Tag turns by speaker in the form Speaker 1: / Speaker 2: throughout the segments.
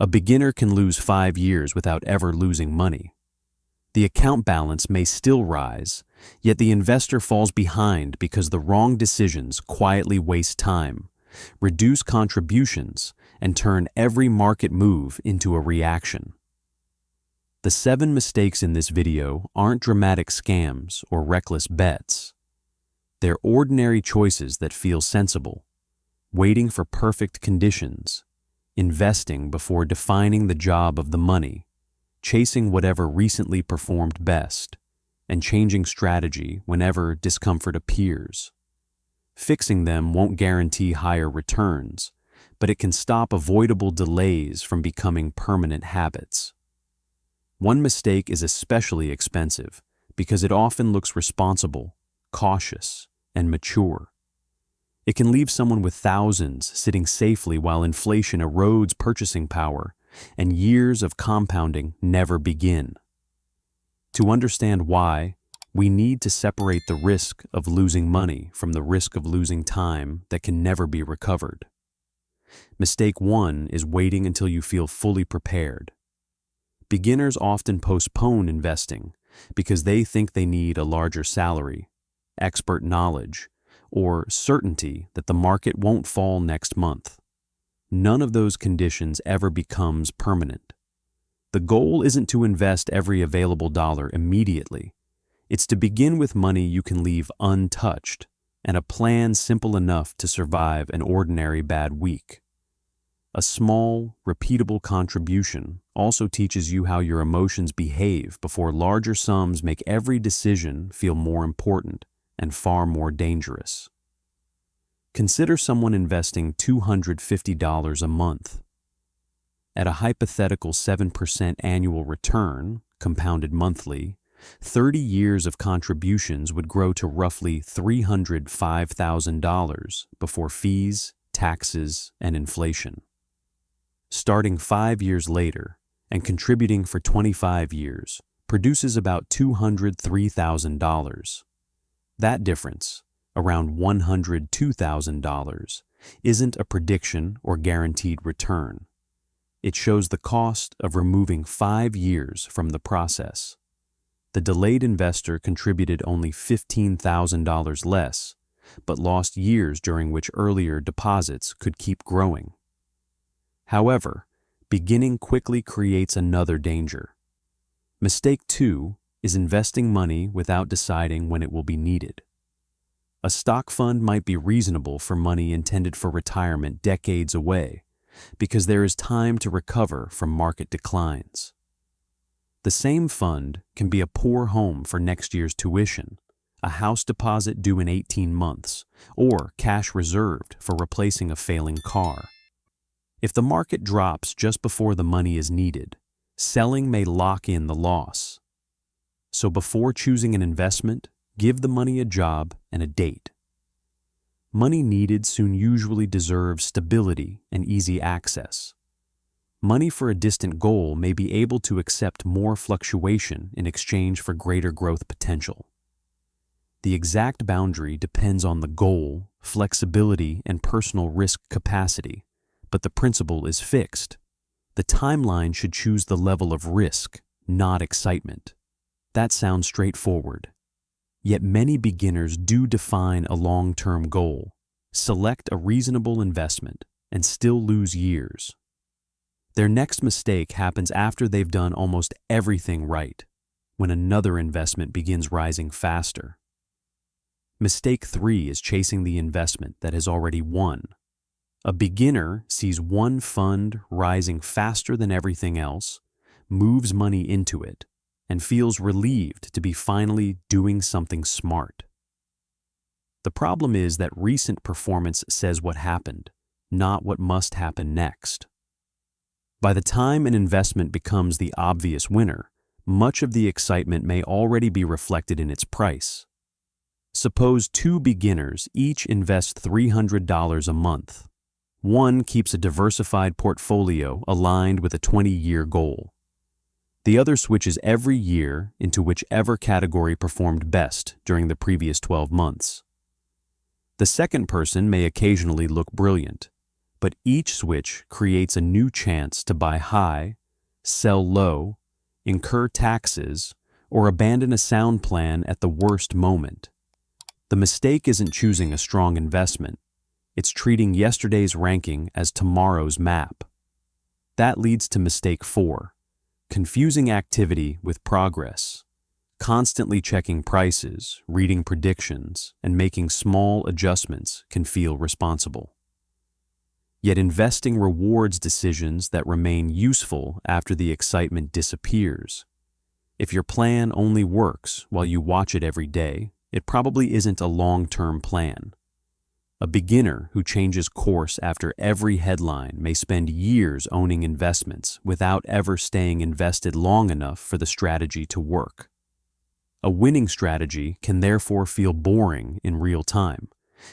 Speaker 1: A beginner can lose 5 years without ever losing money. The account balance may still rise, yet the investor falls behind because the wrong decisions quietly waste time, reduce contributions, and turn every market move into a reaction. The 7 mistakes in this video aren't dramatic scams or reckless bets. They're ordinary choices that feel sensible, waiting for perfect conditions, investing before defining the job of the money, chasing whatever recently performed best, and changing strategy whenever discomfort appears. Fixing them won't guarantee higher returns, but it can stop avoidable delays from becoming permanent habits. One mistake is especially expensive because it often looks responsible, cautious, and mature. It can leave someone with thousands sitting safely while inflation erodes purchasing power and years of compounding never begin. To understand why, we need to separate the risk of losing money from the risk of losing time that can never be recovered. Mistake 1 is waiting until you feel fully prepared. Beginners often postpone investing because they think they need a larger salary, expert knowledge, or certainty that the market won't fall next month. None of those conditions ever becomes permanent. The goal isn't to invest every available dollar immediately. It's to begin with money you can leave untouched and a plan simple enough to survive an ordinary bad week. A small, repeatable contribution also teaches you how your emotions behave before larger sums make every decision feel more important and far more dangerous. Consider someone investing $250 a month. At a hypothetical 7% annual return, compounded monthly, 30 years of contributions would grow to roughly $305,000 before fees, taxes, and inflation. Starting 5 years later and contributing for 25 years produces about $203,000. That difference, around $102,000, isn't a prediction or guaranteed return. It shows the cost of removing 5 years from the process. The delayed investor contributed only $15,000 less, but lost years during which earlier deposits could keep growing. However, beginning quickly creates another danger. Mistake 2 is investing money without deciding when it will be needed. A stock fund might be reasonable for money intended for retirement decades away, because there is time to recover from market declines. The same fund can be a poor home for next year's tuition, a house deposit due in 18 months, or cash reserved for replacing a failing car. If the market drops just before the money is needed, selling may lock in the loss. So before choosing an investment, give the money a job and a date. Money needed soon usually deserves stability and easy access. Money for a distant goal may be able to accept more fluctuation in exchange for greater growth potential. The exact boundary depends on the goal, flexibility, and personal risk capacity, but the principle is fixed. The timeline should choose the level of risk, not excitement. That sounds straightforward. Yet many beginners do define a long-term goal, select a reasonable investment, and still lose years. Their next mistake happens after they've done almost everything right, when another investment begins rising faster. Mistake 3 is chasing the investment that has already won. A beginner sees one fund rising faster than everything else, moves money into it, and feels relieved to be finally doing something smart. The problem is that recent performance says what happened, not what must happen next. By the time an investment becomes the obvious winner, much of the excitement may already be reflected in its price. Suppose 2 beginners each invest $300 a month. One keeps a diversified portfolio aligned with a 20-year goal. The other switches every year into whichever category performed best during the previous 12 months. The second person may occasionally look brilliant, but each switch creates a new chance to buy high, sell low, incur taxes, or abandon a sound plan at the worst moment. The mistake isn't choosing a strong investment. It's treating yesterday's ranking as tomorrow's map. That leads to mistake 4, confusing activity with progress. Constantly checking prices, reading predictions, and making small adjustments can feel responsible. Yet investing rewards decisions that remain useful after the excitement disappears. If your plan only works while you watch it every day, it probably isn't a long-term plan. A beginner who changes course after every headline may spend years owning investments without ever staying invested long enough for the strategy to work. A winning strategy can therefore feel boring in real time,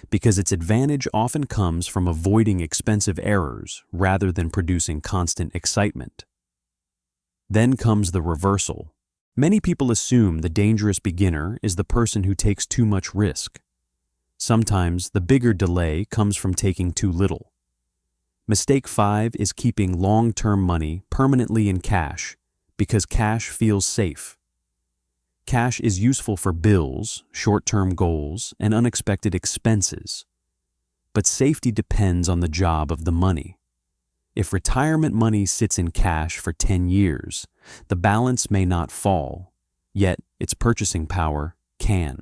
Speaker 1: because its advantage often comes from avoiding expensive errors rather than producing constant excitement. Then comes the reversal. Many people assume the dangerous beginner is the person who takes too much risk. Sometimes the bigger delay comes from taking too little. Mistake 5 is keeping long-term money permanently in cash because cash feels safe. Cash is useful for bills, short-term goals, and unexpected expenses. But safety depends on the job of the money. If retirement money sits in cash for 10 years, the balance may not fall, yet its purchasing power can.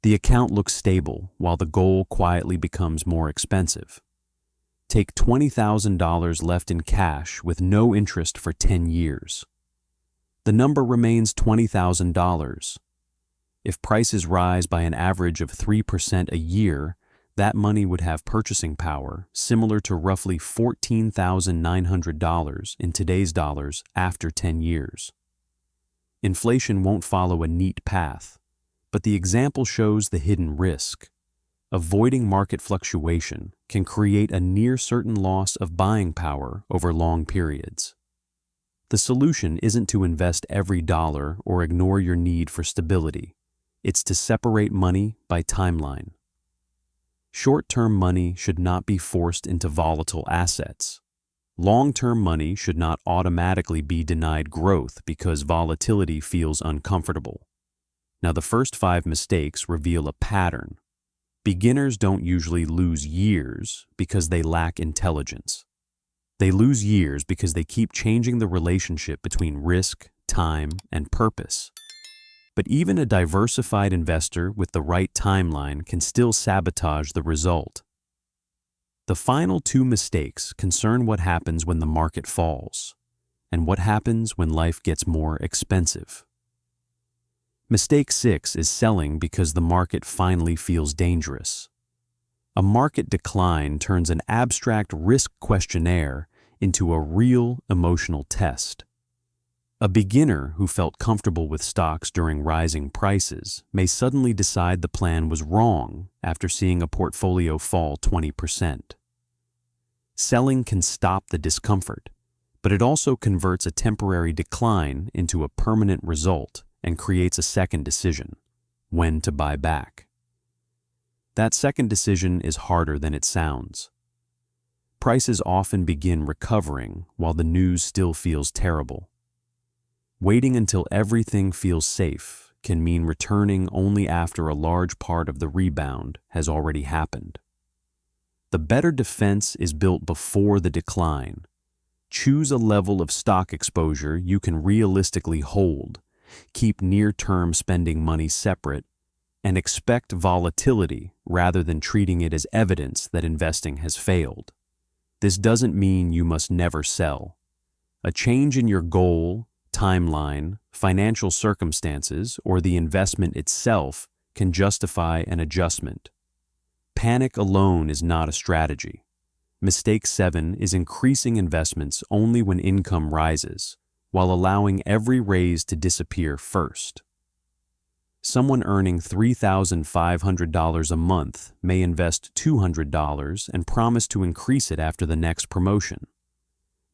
Speaker 1: The account looks stable while the goal quietly becomes more expensive. Take $20,000 left in cash with no interest for 10 years. The number remains $20,000. If prices rise by an average of 3% a year, that money would have purchasing power similar to roughly $14,900 in today's dollars after 10 years. Inflation won't follow a neat path, but the example shows the hidden risk. Avoiding market fluctuation can create a near-certain loss of buying power over long periods. The solution isn't to invest every dollar or ignore your need for stability. It's to separate money by timeline. Short-term money should not be forced into volatile assets. Long-term money should not automatically be denied growth because volatility feels uncomfortable. Now, the first 5 mistakes reveal a pattern. Beginners don't usually lose years because they lack intelligence. They lose years because they keep changing the relationship between risk, time, and purpose. But even a diversified investor with the right timeline can still sabotage the result. The final 2 mistakes concern what happens when the market falls and what happens when life gets more expensive. Mistake 6 is selling because the market finally feels dangerous. A market decline turns an abstract risk questionnaire into a real emotional test. A beginner who felt comfortable with stocks during rising prices may suddenly decide the plan was wrong after seeing a portfolio fall 20%. Selling can stop the discomfort, but it also converts a temporary decline into a permanent result and creates a second decision: when to buy back. That second decision is harder than it sounds. Prices often begin recovering while the news still feels terrible. Waiting until everything feels safe can mean returning only after a large part of the rebound has already happened. The better defense is built before the decline. Choose a level of stock exposure you can realistically hold, keep near-term spending money separate, and expect volatility rather than treating it as evidence that investing has failed. This doesn't mean you must never sell. A change in your goal, timeline, financial circumstances, or the investment itself can justify an adjustment. Panic alone is not a strategy. Mistake 7 is increasing investments only when income rises, while allowing every raise to disappear first. Someone earning $3,500 a month may invest $200 and promise to increase it after the next promotion.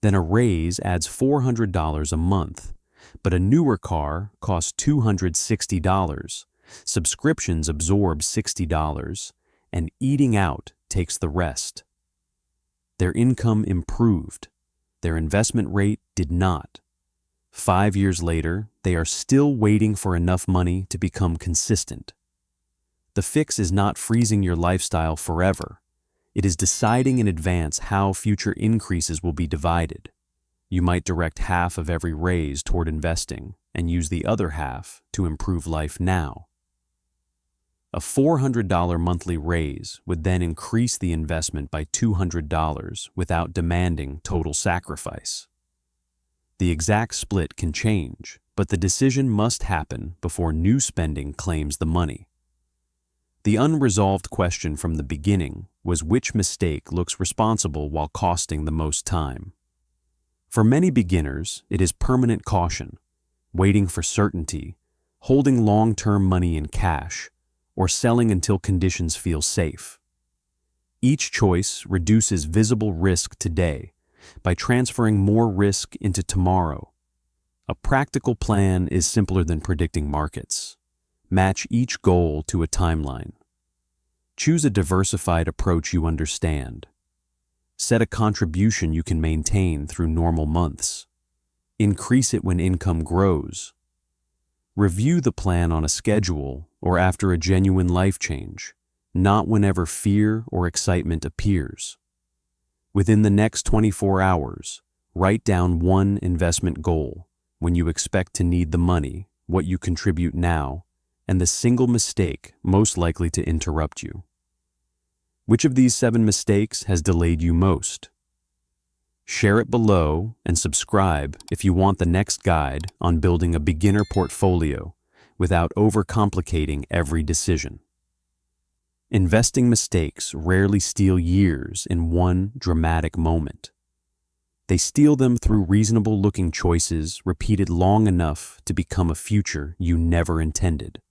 Speaker 1: Then a raise adds $400 a month, but a newer car costs $260, subscriptions absorb $60, and eating out takes the rest. Their income improved. Their investment rate did not. 5 years later, they are still waiting for enough money to become consistent. The fix is not freezing your lifestyle forever. It is deciding in advance how future increases will be divided. You might direct half of every raise toward investing and use the other half to improve life now. A $400 monthly raise would then increase the investment by $200 without demanding total sacrifice. The exact split can change, but the decision must happen before new spending claims the money. The unresolved question from the beginning was which mistake looks responsible while costing the most time. For many beginners, it is permanent caution, waiting for certainty, holding long-term money in cash, or selling until conditions feel safe. Each choice reduces visible risk today by transferring more risk into tomorrow. A practical plan is simpler than predicting markets. Match each goal to a timeline. Choose a diversified approach you understand. Set a contribution you can maintain through normal months. Increase it when income grows. Review the plan on a schedule or after a genuine life change, not whenever fear or excitement appears. Within the next 24 hours, write down one investment goal, when you expect to need the money, what you contribute now, and the single mistake most likely to interrupt you. Which of these 7 mistakes has delayed you most? Share it below and subscribe if you want the next guide on building a beginner portfolio without overcomplicating every decision. Investing mistakes rarely steal years in one dramatic moment. They steal them through reasonable-looking choices repeated long enough to become a future you never intended.